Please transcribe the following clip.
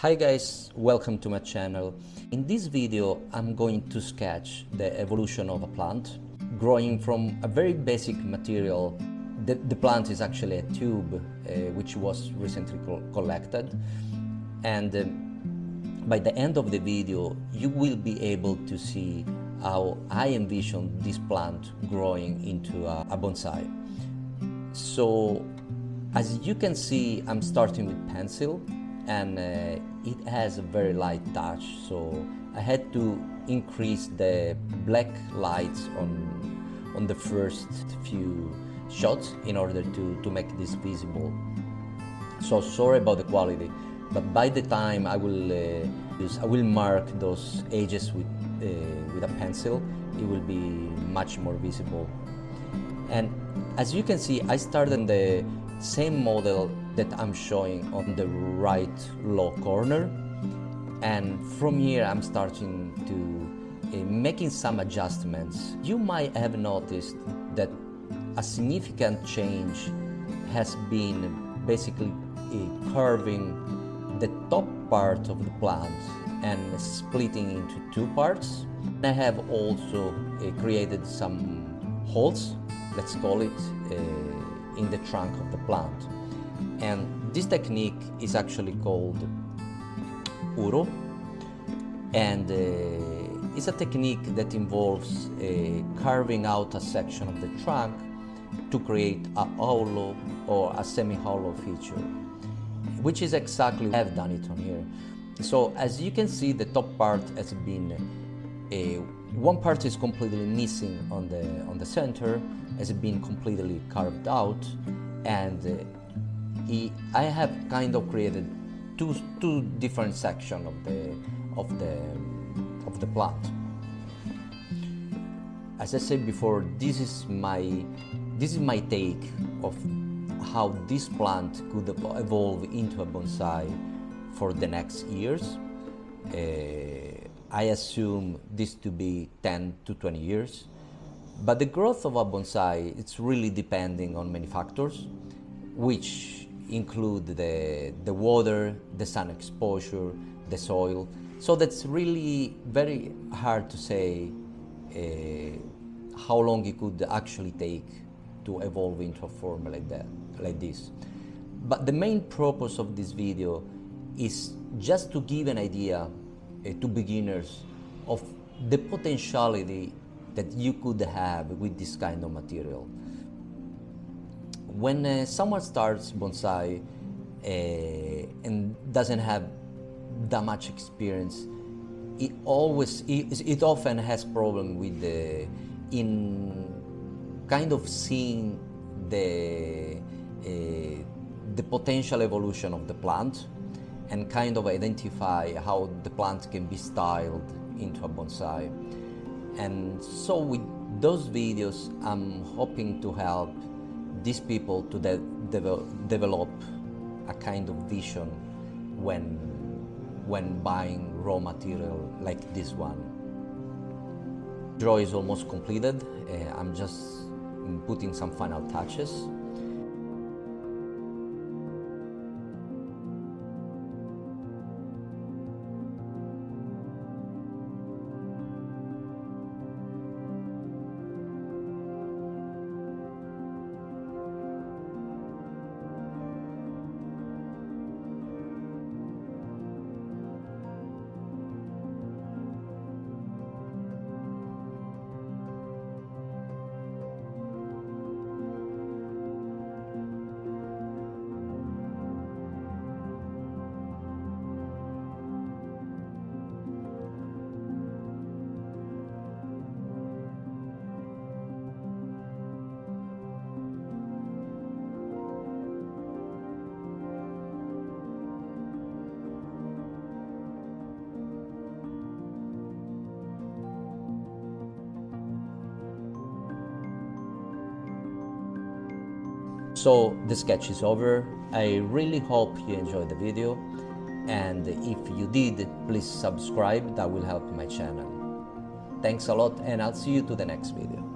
Hi guys, welcome to my channel. In this video I'm going to sketch the evolution of a plant. Growing from a very basic material, the plant is actually a tube which was recently collected, and by the end of the video you will be able to see how I envision this plant growing into a bonsai. So as you can see, I'm starting with pencil, and it has a very light touch, so I had to increase the black lights on the first few shots in order to make this visible. So sorry about the quality, but by the time I will mark those edges with a pencil, it will be much more visible. And as you can see, I started in the same model that I'm showing on the right low corner, and from here I'm starting to making some adjustments. You might have noticed that a significant change has been basically curving the top part of the plant and splitting into two parts. I have also created some holes, let's call it, in the trunk of the plant. And this technique is actually called uro, and it's a technique that involves carving out a section of the trunk to create a hollow or a semi-hollow feature, which is exactly what I've done it on here. So as you can see, the top part has been one part is completely missing on the center, has been completely carved out, and I have kind of created two different sections of the plant. As I said before, this is my take of how this plant could evolve into a bonsai for the next years. I assume this to be 10 to 20 years. But the growth of a bonsai, it's really depending on many factors, which include the water, the sun exposure, the soil. So that's really very hard to say how long it could actually take to evolve into a form like this. But the main purpose of this video is just to give an idea to beginners of the potentiality that you could have with this kind of material. When someone starts bonsai and doesn't have that much experience, it often has problem with in kind of seeing the potential evolution of the plant and kind of identify how the plant can be styled into a bonsai. And so with those videos, I'm hoping to help these people to develop a kind of vision when buying raw material like this one. The draw is almost completed. I'm just putting some final touches. So the sketch is over. I really hope you enjoyed the video, and if you did, please subscribe. That will help my channel. Thanks a lot, and I'll see you to the next video.